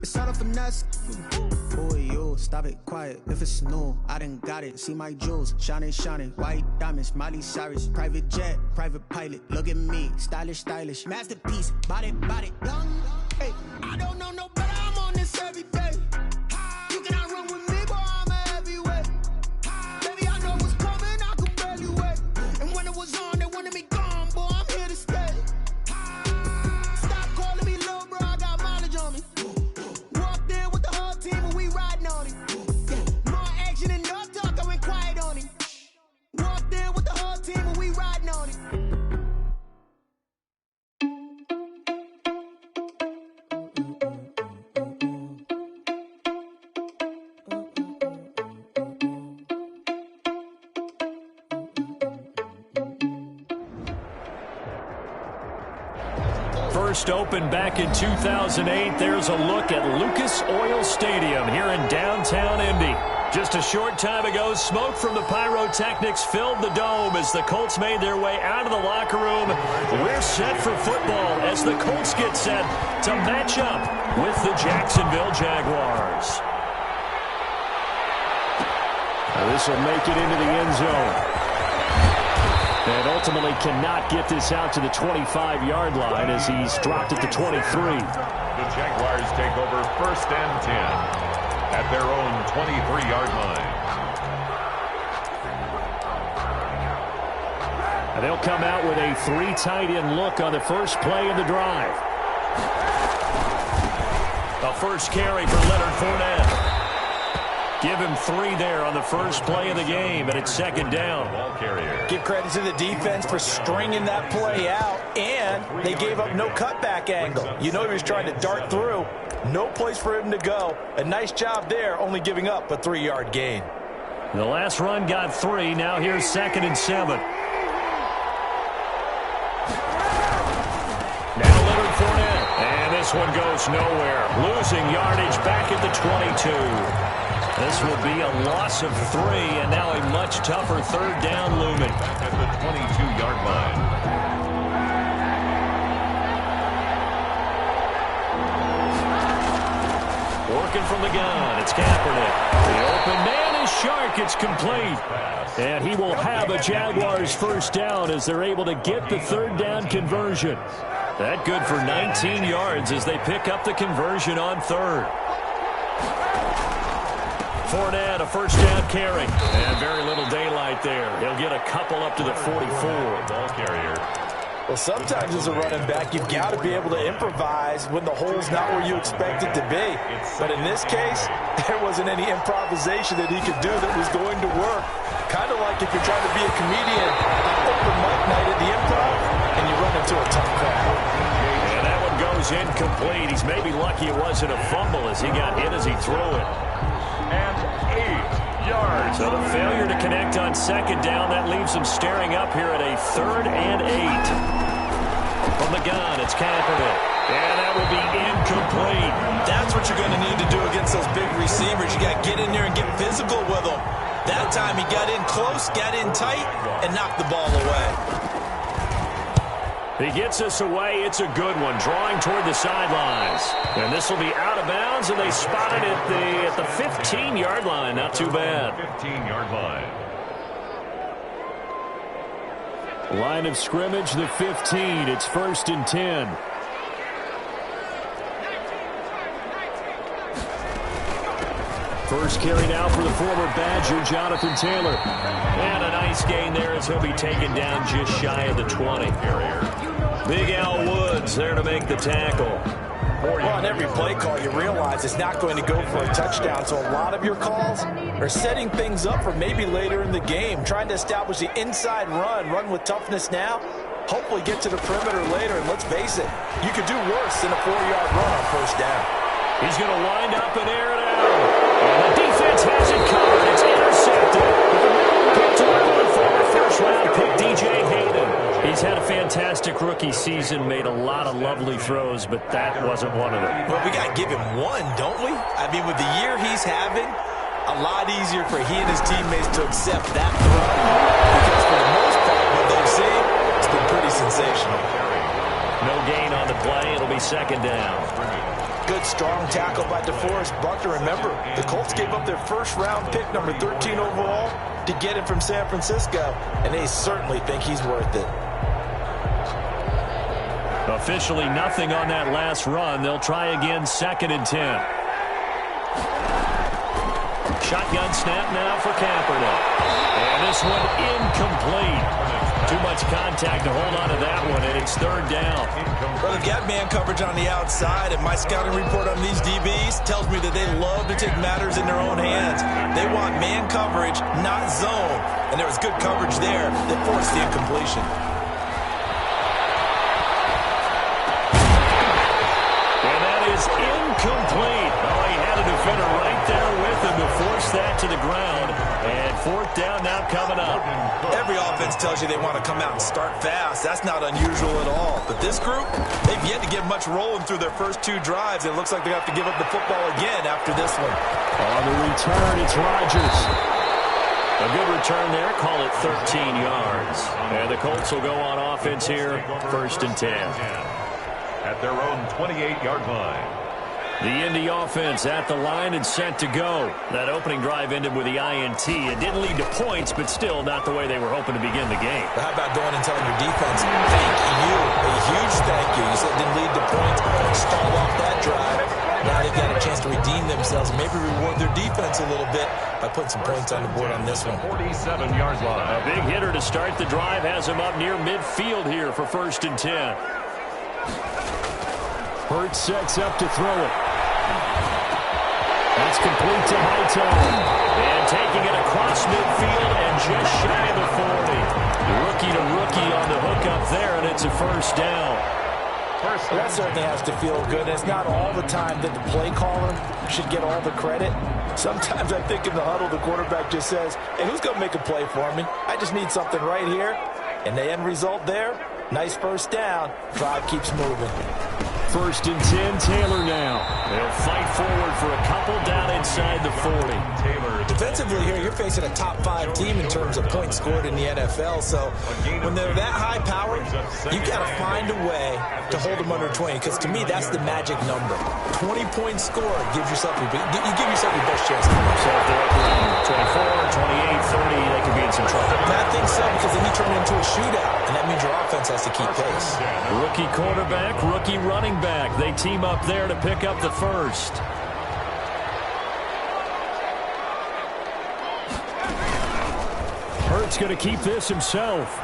It's not a finesse. Who are you? Stop it, quiet. If it's new, I done got it. See my jewels, shining, shining. White diamonds, Miley Cyrus. Private jet, private pilot. Look at me, stylish, stylish. Masterpiece, body, young. Hey, I don't know no better. I'm on this every day. You cannot run with me, boy. I'm a heavyweight. Baby, I know what's coming. I could barely wait. And when it was on, they wanted me gone, boy. I'm here to stay. Stop calling me little bro. I got mileage on me. Walked in with the whole team and we riding on it. More action and no talk. I went quiet on it. Walked in with the whole team and we riding on it. First opened back in 2008. There's a look at Lucas Oil Stadium here in downtown Indy. Just a short time ago, smoke from the pyrotechnics filled the dome as the Colts made their way out of the locker room. We're set for football as the Colts get set to match up with the Jacksonville Jaguars. Now this will make it into the end zone. And ultimately cannot get this out to the 25-yard line as he's dropped at the 23. The Jaguars take over 1st and 10 at their own 23-yard line. And they'll come out with a 3 tight end look on the first play of the drive. A first carry for Leonard Fournette. Give him 3 there on the first play of the game, and it's 2nd down. Ball carrier. Give credit to the defense for stringing that play out, and they gave up no cutback angle. You know he was trying to dart through. No place for him to go. A nice job there, only giving up a 3-yard gain. The last run got 3. Now here's 2nd and 7. Now Leonard Fournette. And this one goes nowhere. Losing yardage back at the 22. This will be a loss of 3, and now a much tougher 3rd down looming. Back at the 22-yard line. Working from the gun, it's Kaepernick. The open man is Shark. It's complete. And he will have a Jaguars first down as they're able to get the 3rd down conversion. That good for 19 yards as they pick up the conversion on 3rd. Fournette, a first down carry. And very little daylight there. He'll get a couple up to the 44. Ball carrier. Well, sometimes as a running back, you've got to be able to improvise when the hole's not where you expect it to be. But in this case, there wasn't any improvisation that he could do that was going to work. Kind of like if you're trying to be a comedian on open mic night at the Improv, and you run into a tough crowd. And that one goes incomplete. He's maybe lucky it wasn't a fumble as he got hit as he threw it. And 8 yards. So the failure to connect on 2nd down, that leaves him staring up here at a 3rd and 8. From the gun, it's Kaepernick. And that will be incomplete. That's what you're going to need to do against those big receivers. You got to get in there and get physical with them. That time he got in close, got in tight, and knocked the ball away. He gets us away. It's a good one. Drawing toward the sidelines. And this will be out of bounds, and they spot it at the 15-yard line. Not too bad. 15-yard line. Line of scrimmage, the 15. It's 1st and 10. First carry now for the former Badger, Jonathan Taylor. And a nice gain there as he'll be taken down just shy of the 20. Big Al Woods there to make the tackle. Well, on every play call, you realize it's not going to go for a touchdown, so a lot of your calls are setting things up for maybe later in the game, trying to establish the inside run with toughness now, hopefully get to the perimeter later, and let's face it, you could do worse than a 4-yard run on 1st down. He's going to wind up and air it out. And the defense has it covered. It's intercepted. Picked up for a first-round pick, DJ Hayden. He's had a fantastic rookie season, made a lot of lovely throws, but that wasn't one of them. Well, we got to give him one, don't we? I mean, with the year he's having, a lot easier for he and his teammates to accept that throw. Because for the most part, what they've seen, it's been pretty sensational. No gain on the play. It'll be 2nd down. good, strong tackle by DeForest Buckner. Remember, the Colts gave up their first-round pick, number 13 overall, to get him from San Francisco, and they certainly think he's worth it. Officially nothing on that last run. They'll try again, 2nd and 10. Shotgun snap now for Kaepernick. And this one incomplete. Too much contact to hold on to that one, and it's 3rd down. Well, they've got man coverage on the outside, and my scouting report on these DBs tells me that they love to take matters in their own hands. They want man coverage, not zone. And there was good coverage there that forced the incompletion. And that is incomplete. Oh, he had a defender right there with him to force that to the ground. And 4th down now coming up. Every offense tells you they want to come out and start fast. That's not unusual at all. But this group, they've yet to get much rolling through their first 2 drives. It looks like they have to give up the football again after this one. On the return, it's Rodgers. A good return there. Call it 13 yards. And the Colts will go on offense here, 1st and 10. At their own 28-yard line. The Indy offense at the line and set to go. That opening drive ended with the INT. It didn't lead to points, but still not the way they were hoping to begin the game. But how about going and telling your defense, thank you, a huge thank you. You said it didn't lead to points, stalled off that drive. Now they've got a chance to redeem themselves and maybe reward their defense a little bit by putting some points on the board on this one. 47-yard line. A big hitter to start the drive has him up near midfield here for 1st and 10. Hurts sets up to throw it. That's complete to Hightower. And taking it across midfield and just shy of the 40. Rookie to rookie on the hook up there, and it's a 1st down. That certainly has to feel good. It's not all the time that the play caller should get all the credit. Sometimes I think in the huddle, the quarterback just says, hey, who's going to make a play for me? I just need something right here. And the end result there, nice 1st down. Drive keeps moving. 1st and 10, Taylor now. They'll fight forward for a couple down inside the 40. Defensively here, you're facing a top 5 team in terms of points scored in the NFL. So when they're that high powered, you got to find a way to hold them under 20. Because to me, that's the magic number. 20 points scored gives yourself you give yourself your best chance. So if they're up around 24, 28, 30, they could be in some trouble. I think so, because then you turn it into a shootout, and that means your offense has to keep pace. Rookie quarterback, rookie running back. They team up there to pick up the 1st. Hurts going to keep this himself.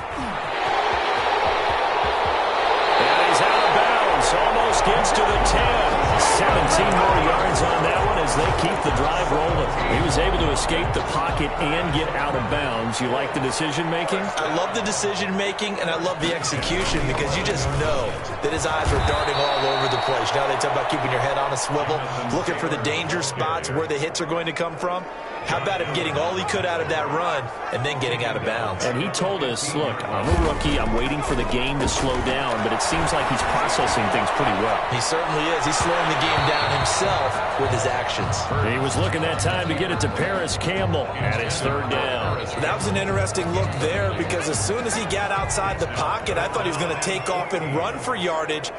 And he's out of bounds. Almost gets to the 10. 17 more yards on that one as they keep the drive rolling. He was able to escape the pocket and get out of bounds. You like the decision-making? I love the decision-making, and I love the execution because you just know that his eyes are darting all over the place. Now they talk about keeping your head on a swivel, looking for the danger spots where the hits are going to come from. How about him getting all he could out of that run and then getting out of bounds? And he told us, look, I'm a rookie. I'm waiting for the game to slow down, but it seems like he's processing things pretty well. He certainly is. He's slowing the game down himself with his actions. He was looking that time to get it to Paris Campbell, and it's 3rd down. That was an interesting look there because as soon as he got outside the pocket, I thought he was going to take off and run for yardage.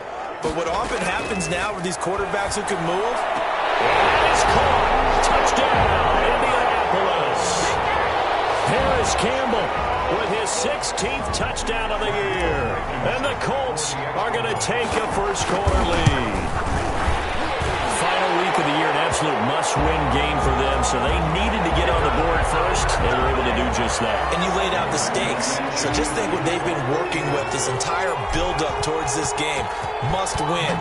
But what often happens now with these quarterbacks who can move, it's caught. Touchdown, Indianapolis. Paris Campbell with his 16th touchdown of the year. And the Colts are going to take a first-quarter lead. Final week of the year, an absolute must-win game for them, so they needed to get on the board first. They were able to do just that. And you laid out the stakes. So just think what they've been working with this entire build-up towards this game. Must win.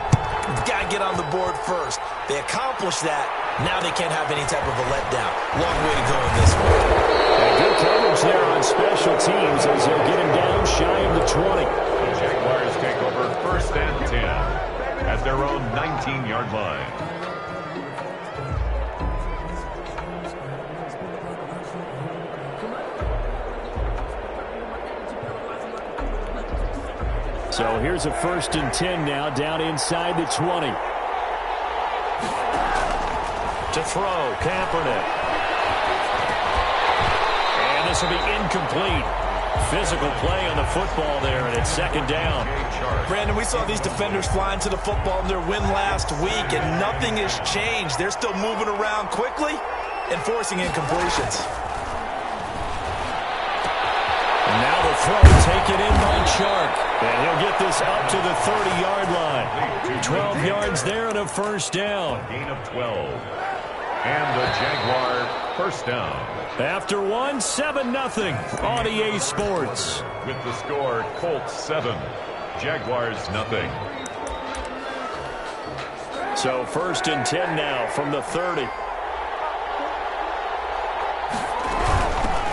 Got to get on the board first. They accomplished that. Now they can't have any type of a letdown. Long way to go in this one. And good coverage there on special teams as they'll get him down shy of the 20. The Jaguars take over 1st and 10 at their own 19-yard line. So here's a 1st and 10 now down inside the 20. To throw, Kaepernick. And this will be incomplete. Physical play on the football there, and it's second down. Brandon, we saw these defenders flying to the football in their win last week, and nothing has changed. They're still moving around quickly and forcing incompletions. And now the throw taken in by Chark. And he'll get this up to the 30-yard line. 12 yards there and a first down. Gain of 12. And the Jaguar first down. After 7-0 on EA Sports. With the score, Colts 7, Jaguars nothing. So 1st and 10 now from the 30.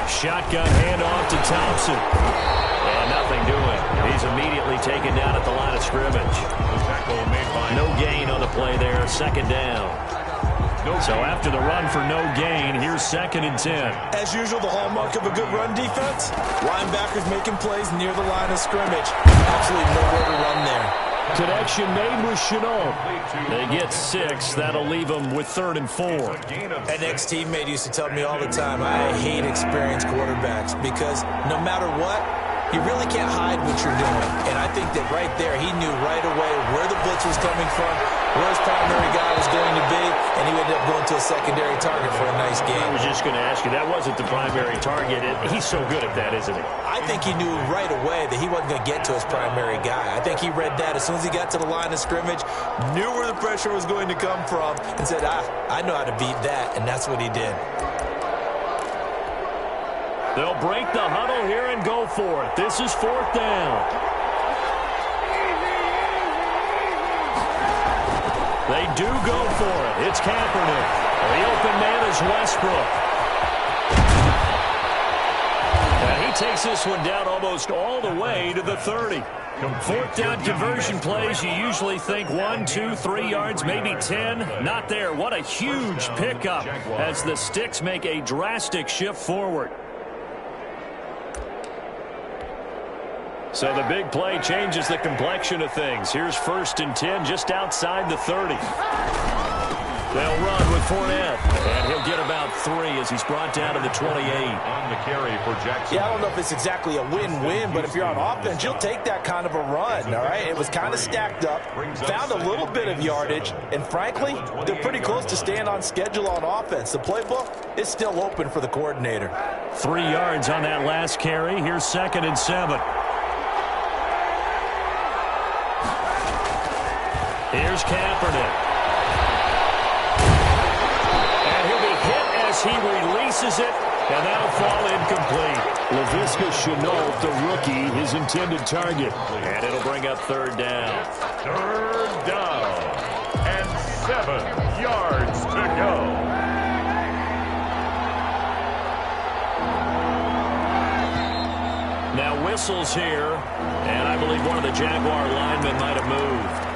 Shotgun handoff to Thompson. And nothing doing. He's immediately taken down at the line of scrimmage. The tackle made by no gain on the play there. Second down. So after the run for no gain, here's 2nd and 10. As usual, the hallmark of a good run defense, linebackers making plays near the line of scrimmage. Absolutely nowhere to run there. Connection made with Chenault. They get 6. That'll leave them with 3rd and 4. An ex-teammate used to tell me all the time, I hate experienced quarterbacks because no matter what, you really can't hide what you're doing. And I think that right there, he knew right away where the blitz was coming from, where his primary guy was going to be, and he ended up going to a secondary target for a nice game. I was just going to ask you, that wasn't the primary target. He's so good at that, isn't he? I think he knew right away that he wasn't going to get to his primary guy. I think he read that as soon as he got to the line of scrimmage, knew where the pressure was going to come from, and said, I know how to beat that, and that's what he did. They'll break the huddle here and go for it. This is 4th down. They do go for it. It's Kaepernick. The open man is Westbrook. And he takes this one down almost all the way to the 30. 4th down conversion plays, you usually think 1, 2, 3 yards, maybe 10. Not there. What a huge pickup as the Sticks make a drastic shift forward. So the big play changes the complexion of things. Here's 1st and 10 just outside the 30. They'll run with Fournette, and he'll get about 3 as he's brought down to the 28. On the carry for Jackson. Yeah, I don't know if it's exactly a win-win, but if you're on offense, you'll take that kind of a run, all right? It was kind of stacked up, found a little bit of yardage, and frankly, they're pretty close to staying on schedule on offense. The playbook is still open for the coordinator. 3 yards on that last carry. Here's 2nd and 7. Here's Kaepernick. And he'll be hit as he releases it, and that'll fall incomplete. Laviska Shenault, the rookie, his intended target. And it'll bring up 3rd down. 3rd down. And 7 yards to go. Now whistles here, and I believe one of the Jaguar linemen might have moved.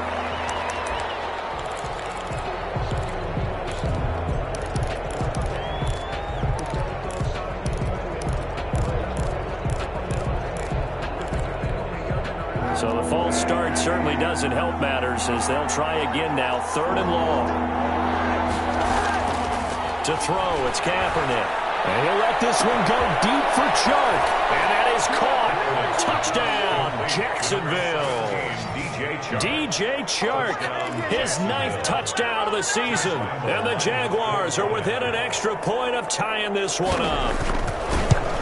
So the false start certainly doesn't help matters as they'll try again now. 3rd and long. To throw, it's Kaepernick. And he'll let this one go deep for Chark. And that is caught. Touchdown, Jacksonville. DJ Chark, his 9th touchdown of the season. And the Jaguars are within an extra point of tying this one up.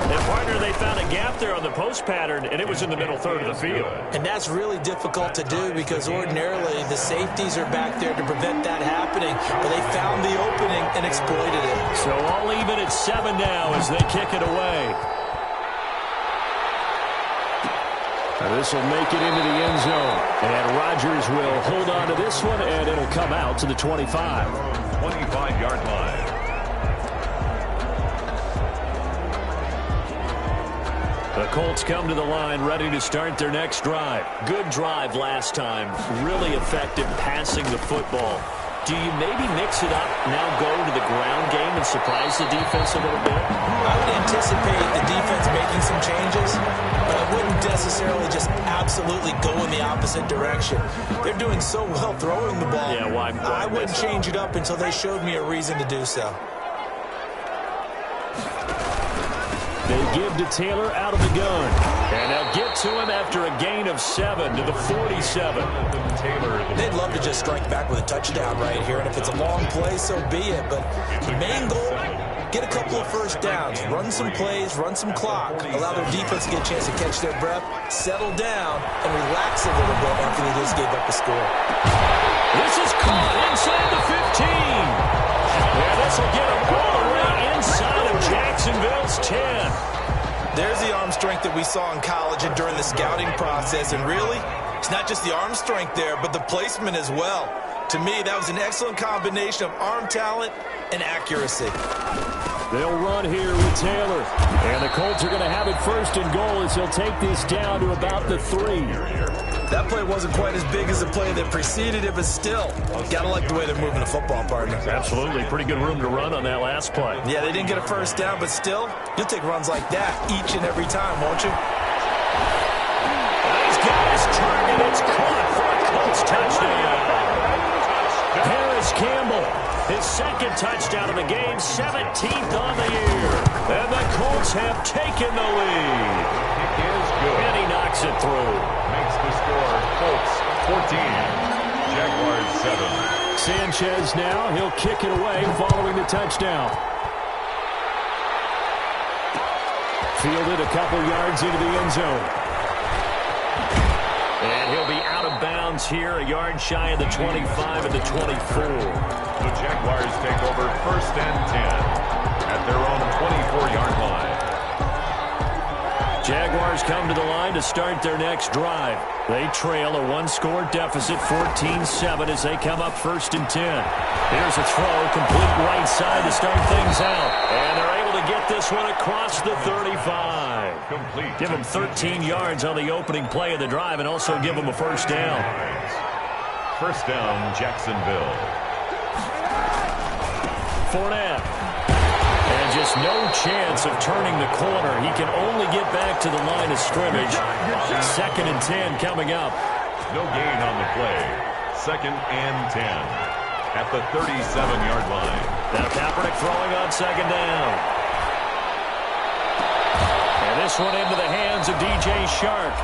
And, partner, they found a gap there on the post pattern, and it was in the middle 3rd of the field. And that's really difficult to do because ordinarily the safeties are back there to prevent that happening, but they found the opening and exploited it. So all even at 7 now as they kick it away. This will make it into the end zone. And Rodgers will hold on to this one, and it'll come out to the 25. 25-yard line. The Colts come to the line ready to start their next drive. Good drive last time. Really effective passing the football. Do you maybe mix it up, now go to the ground game and surprise the defense a little bit? I would anticipate the defense making some changes, but I wouldn't necessarily just absolutely go in the opposite direction. They're doing so well throwing the ball. Yeah, why I wouldn't change it up until they showed me a reason to do so. They give to Taylor out of the gun. And they'll get to him after a gain of 7 to the 47. They'd love to just strike back with a touchdown right here. And if it's a long play, so be it. But the main goal, get a couple of first downs, run some plays, run some clock, allow their defense to get a chance to catch their breath, settle down, and relax a little bit after they just gave up a score. This is caught inside the 15. Yeah, this will get them all the way inside of Jacksonville's 10. There's the arm strength that we saw in college and during the scouting process. And really, it's not just the arm strength there, but the placement as well. To me, that was an excellent combination of arm talent and accuracy. They'll run here with Taylor. And the Colts are going to have it first and goal as he'll take this down to about the 3. That play wasn't quite as big as the play that preceded it, but still, gotta like the way they're moving the football, partner. Absolutely. Pretty good room to run on that last play. Yeah, they didn't get a first down, but still, you'll take runs like that each and every time, won't you? He's got his target. It's caught for a Colts touchdown. Harris Campbell, his second touchdown of the game, 17th on the year. And the Colts have taken the lead. Kick is good. And he knocks it through. Makes the score Colts 14, Jaguars 7. Sanchez now, he'll kick it away following the touchdown. Fielded a couple yards into the end zone. And he'll be out of bounds here, a yard shy of the 25 and the 24. The Jaguars take over first and 10 at their own 24-yard line. Jaguars come to the line to start their next drive. They trail a one-score deficit, 14-7, as they come up first and 10. Here's a throw, complete right side to start things out. And they're able to get this one across the 35. Complete. Give them 13 yards on the opening play of the drive and also give them a first down. First down, Jacksonville. Fournette. And just no chance of turning the corner. He can only get back to the line of scrimmage. Second and 10 coming up. No gain on the play. Second and 10 at the 37-yard line. Now Kaepernick throwing on second down. And this one into the hands of DJ Chark.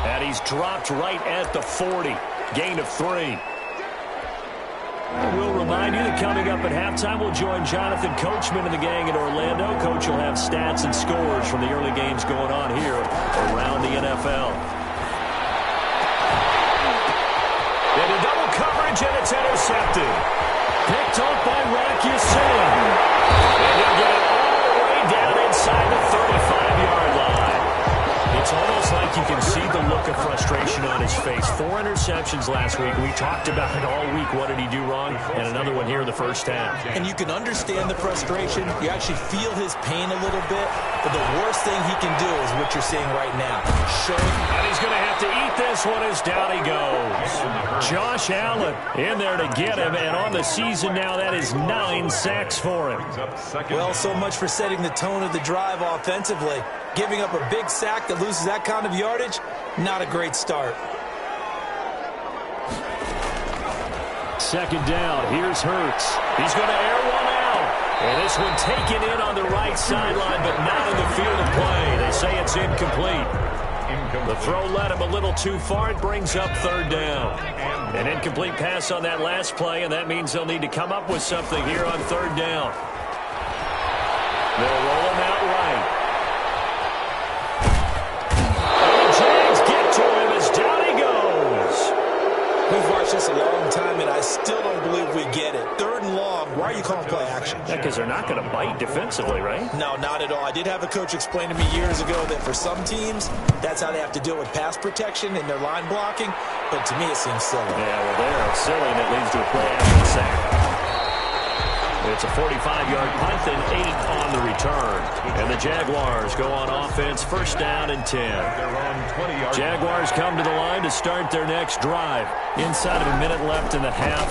And he's dropped right at the 40. Gain of 3. We'll remind you that coming up at halftime, we'll join Jonathan Coachman and the gang in Orlando. Coach will have stats and scores from the early games going on here around the NFL. Into double coverage, and it's intercepted. Picked off by Rock Ya-Sin. And he'll get it all the way down inside the 35-yard line. It's almost like you can see the look of frustration on his face. 4 interceptions last week. We talked about it all week. What did he do wrong? And another one here in the first half. And you can understand the frustration. You actually feel his pain a little bit. But the worst thing he can do is what you're seeing right now. And he's going to have to eat this one as down he goes. Josh Allen in there to get him. And on the season now, that is 9 sacks for him. Well, so much for setting the tone of the drive offensively. Giving up a big sack that loses that kind of yardage, not a great start. Second down, here's Hurts. He's going to air one out. And this one taken in on the right sideline, but not in the field of play. They say it's incomplete. The throw led him a little too far. It brings up third down. An incomplete pass on that last play, and that means they'll need to come up with something here on third down. They'll roll him out right. We've watched this a long time, and I still don't believe we get it. Third and long, why are you calling play action? Yeah, because they're not going to bite defensively, right? No, not at all. I did have a coach explain to me years ago that for some teams, that's how they have to deal with pass protection and their line blocking. But to me, it seems silly. Yeah, well, they're silly, and it leads to a play action sack. It's a 45-yard punt and 8 on the return. And the Jaguars go on offense, first down and 10. Jaguars come to the line to start their next drive. Inside of a minute left in the half.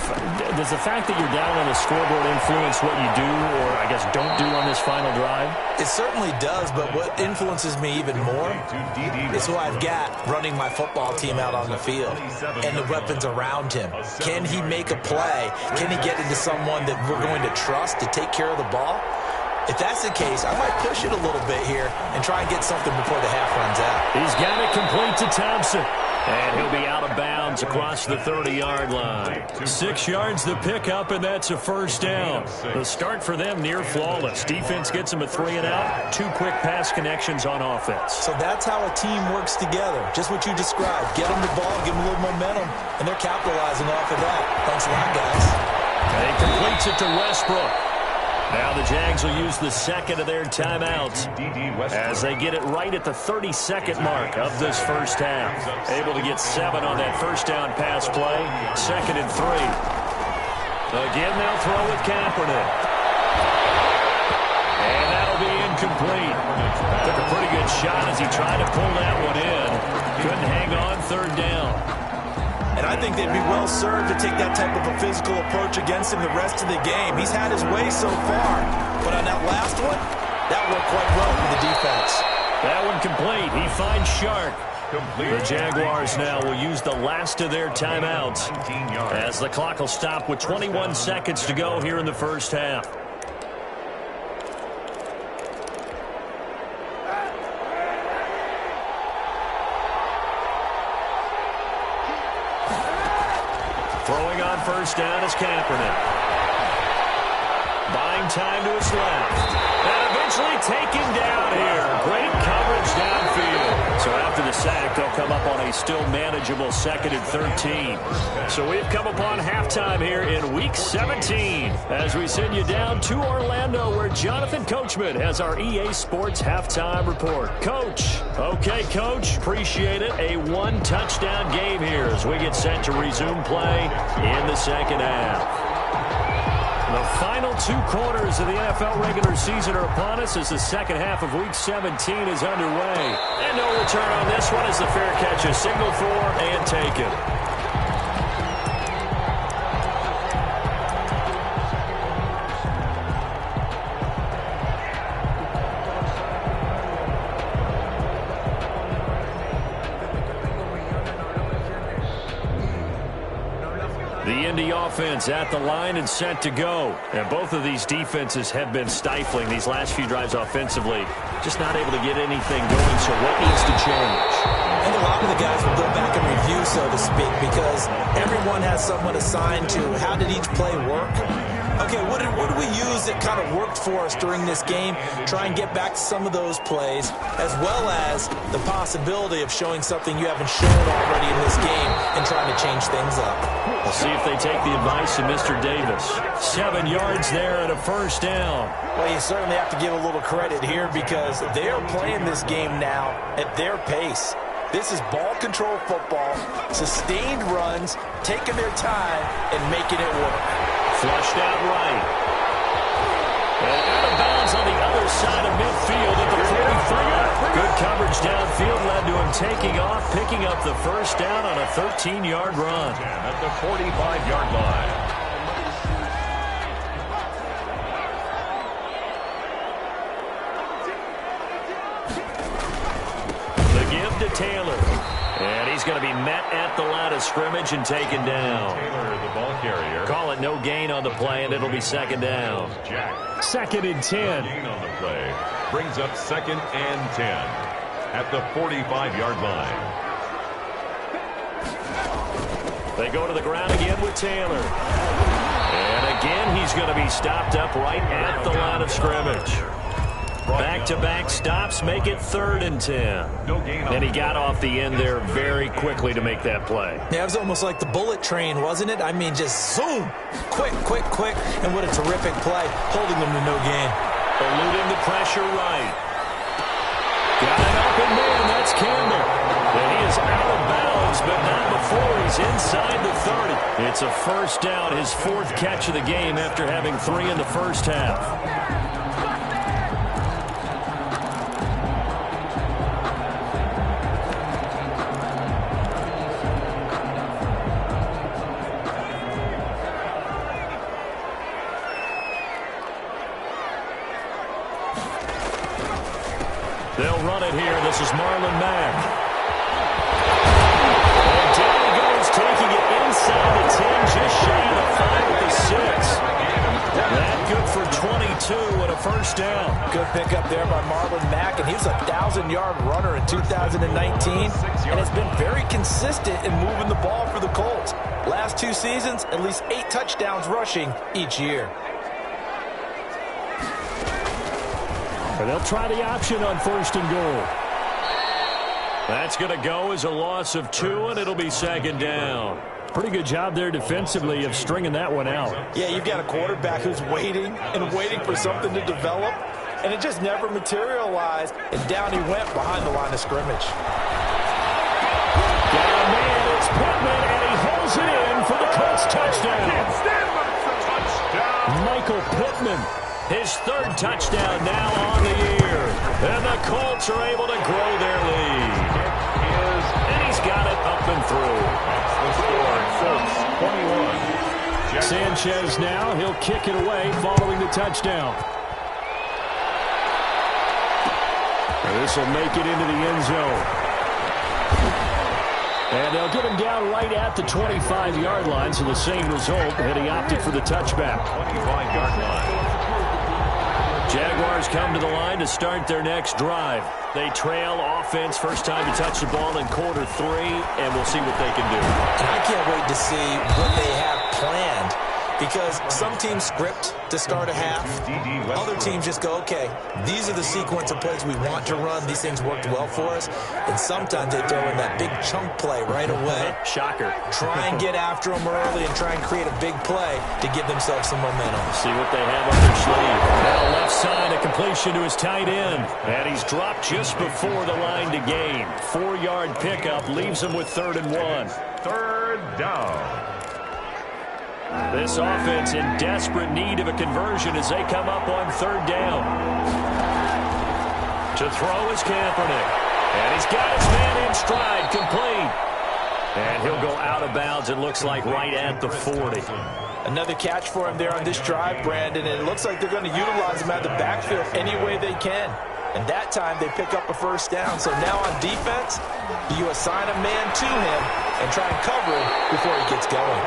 Does the fact that you're down on the scoreboard influence what you do, or I guess don't do on this final drive? It certainly does, but what influences me even more is who I've got running my football team out on the field and the weapons around him. Can he make a play? Can he get into someone that we're going to trust to take care of the ball? If that's the case, I might push it a little bit here and try and get something before the half runs out. He's got it complete to Thompson. And he'll be out of bounds across the 30-yard line. 6 yards the pickup, and that's a first down. The start for them near flawless. Defense gets them a 3-and-out. 2 quick pass connections on offense. So that's how a team works together. Just what you described. Get them the ball, give them a little momentum, and they're capitalizing off of that. Thanks a lot, guys. And he completes it to Westbrook. Now the Jags will use the second of their timeouts as they get it right at the 32nd mark of this first half. Able to get 7 on that first down pass play. 2nd and 3. Again, they'll throw with Kaepernick. And that'll be incomplete. Took a pretty good shot as he tried to pull that one in. Couldn't hang on 3rd down. And I think they'd be well served to take that type of a physical approach against him the rest of the game. He's had his way so far. But on that last one, that worked quite well for the defense. That one complete. He finds Shark. The Jaguars now will use the last of their timeouts as the clock will stop with 21 seconds to go here in the first half. Throwing on first down is Kaepernick. Buying time to his left. And eventually taken down here. Great coverage downfield. So after the sack, they'll come up on a still manageable 2nd and 13. So we've come upon halftime here in Week 17 as we send you down to Orlando where Jonathan Coachman has our EA Sports Halftime Report. Coach. Okay, Coach. Appreciate it. A 1-touchdown game here as we get set to resume play in the second half. The final 2 quarters of the NFL regular season are upon us as the second half of Week 17 is underway. And no return on this one as the fair catch is signaled for and taken. The Indy offense at the line and set to go. And both of these defenses have been stifling these last few drives offensively. Just not able to get anything going, so what needs to change? I think a lot of the guys will go back and review, so to speak, because everyone has someone assigned to how did each play work. Okay, what did we use that kind of worked for us during this game? Try and get back to some of those plays, as well as the possibility of showing something you haven't shown already in this game and trying to change things up. We'll see if they take the advice of Mr. Davis. 7 yards there and a first down. Well, you certainly have to give a little credit here because they are playing this game now at their pace. This is ball control football, sustained runs, taking their time, and making it work. Flushed out right. And out of bounds on the other side of midfield at the 45. Good coverage downfield led to him taking off, picking up the first down on a 13-yard run. At the 45-yard line. The give to Taylor. And he's going to be met at the line of scrimmage and taken down. Taylor, the ball carrier. Call it no gain on the play, and it'll be 2nd down. Jack. 2nd and 10. Gain on the play. Brings up 2nd and 10 at the 45-yard line. They go to the ground again with Taylor. And again, he's going to be stopped up right at the line of scrimmage. Back-to-back stops make it 3rd and 10. And he got off the end there very quickly to make that play. Yeah, it was almost like the bullet train, wasn't it? I mean, just zoom, quick, quick, quick, and what a terrific play, holding them to no gain. Eluding the pressure right. Got an open man, that's Campbell. And he is out of bounds, but not before he's inside the 30. It's a first down, his 4th catch of the game after having 3 in the first half. They'll run it here. This is Marlon Mack. And down he goes, taking it inside the 10, just shy of the 5 at the 6. That good for 22 and a first down. Good pickup there by Marlon Mack, and he was a 1,000-yard runner in 2019, and has been very consistent in moving the ball for the Colts. Last 2 seasons, at least 8 touchdowns rushing each year. And they'll try the option on first and goal. That's going to go as a loss of 2, and it'll be second down. Pretty good job there defensively of stringing that one out. Yeah, you've got a quarterback who's waiting and waiting for something to develop, and it just never materialized, and down he went behind the line of scrimmage. Got a man, it's Pittman, and he holds it in for the Colts touchdown. Michael Pittman, his 3rd touchdown now on the year. And the Colts are able to grow their lead. And he's got it up and through. The score, Colts 21. Sanchez now, he'll kick it away following the touchdown. This will make it into the end zone. And they'll get him down right at the 25-yard line, so the same result, and he opted for the touchback. 25-yard line. Jaguars come to the line to start their next drive. They trail offense, first time to touch the ball in quarter 3, and we'll see what they can do. And I can't wait to see what they have planned, because some teams script to start a half. Other teams just go, okay, these are the sequence of plays we want to run. These things worked well for us. And sometimes they throw in that big chunk play right away. Shocker. Try and get after them early and try and create a big play to give themselves some momentum. See what they have up their sleeve. Now left side, a completion to his tight end. And he's dropped just before the line to gain. 4-yard pickup leaves him with 3rd and 1. 3rd down. This offense in desperate need of a conversion as they come up on 3rd down. To throw is Kaepernick. And he's got his man in stride, complete. And he'll go out of bounds, it looks like, right at the 40. Another catch for him there on this drive, Brandon, and it looks like they're going to utilize him out of the backfield any way they can. And that time they pick up a first down. So now on defense, you assign a man to him and try and cover him before he gets going.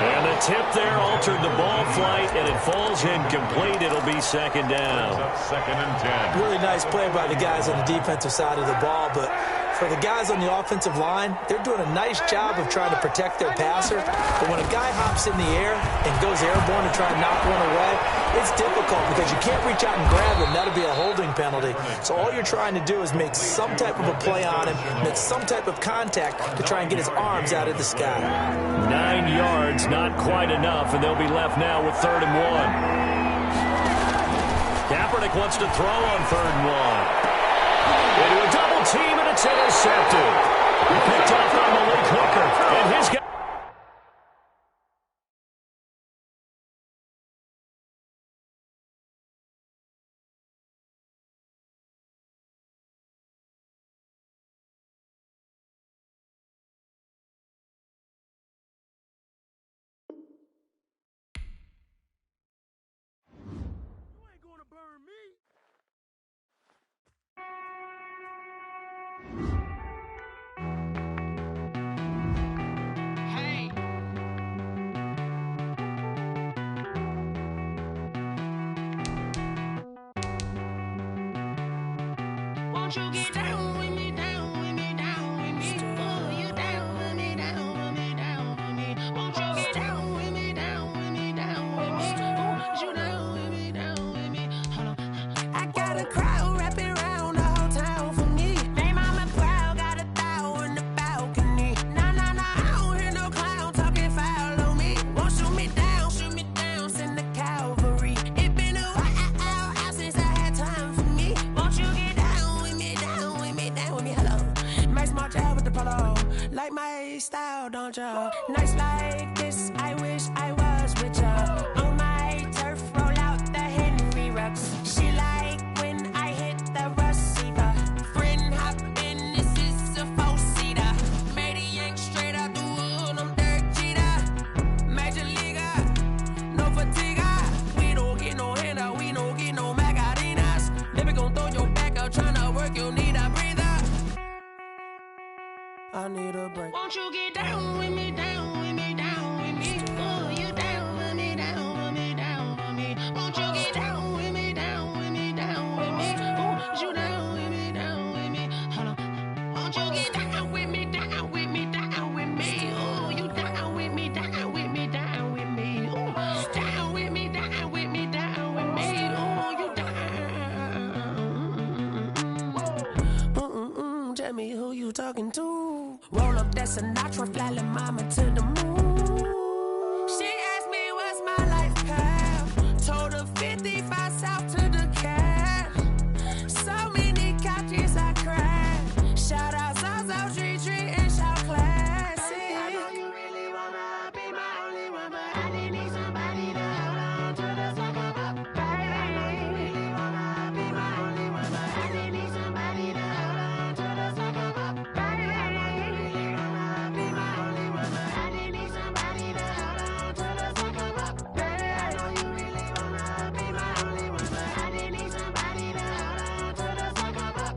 And the tip there altered the ball flight, and it falls incomplete. It'll be second down. 2nd and 10. Really nice play by the guys on the defensive side of the ball, but for the guys on the offensive line, they're doing a nice job of trying to protect their passer. But when a guy hops in the air and goes airborne to try and knock one away, it's difficult because you can't reach out and grab him. That'll be a holding penalty. So all you're trying to do is make some type of a play on him, make some type of contact to try and get his arms out of the sky. 9 yards, not quite enough, and they'll be left now with 3rd and 1. Kaepernick wants to throw on 3rd and 1. Into a double team, and it's intercepted. Picked off by Malik Hooker, and his guy. You ain't gonna burn me. Won't you get down with me, down with me, down with me? Oh, you down with me, down with me, down with me. Won't you get down with me, down with me, down with me? Oh, you down with me, down with me? Hold on. I got a crowd wrapping around the whole town for me. They mama proud, got a thou in the balcony. Nah, nah, nah, I don't hear no clown talking foul on me. Won't shoot me down, send the cavalry. It been a while since I had time for me. Won't you get down with me, down with me, down with me? Hello. Max March out with the polo. Like my style, don't ya? Nights like this, I wish I was with ya. On my turf, roll out the Henry Rux. She like when I hit the receiver. Friend hop in, this is a 4-seater. Made a yank straight out the wood, I'm Derek Jeter. Major leaguer, no fatigue. We don't get no handout, we don't get no Macarinas. Never gon' throw your back out, tryna work, you need a breather. I need a break. Won't you get down with me, down with me, down talking to. Roll up that Sinatra, fly la mama to the moon. She asked me what's my life path. Told her 55 south to the cat. So many couches I crashed. Shout out Zazo, Tree, and shout classic. I know you really wanna be my only one, but I didn't need somebody to hold on to the sucker up. I know you really wanna be my only one, but I didn't need somebody to hold on to the sucker up. I know you really wanna be my only one, but I didn't need somebody to hold on to the sucker up. I know you really wanna be my only one, but I didn't need somebody to hold on to the sucker up.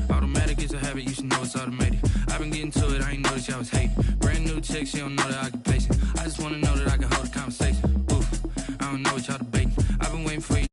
Automatic is a habit, you should know it's automated. I've been getting to it, I ain't noticed y'all was hating. Brand new chick, she don't know that I can place it. I just wanna know that I can hold a conversation. Oof, I don't know what y'all debating. I've been waiting for you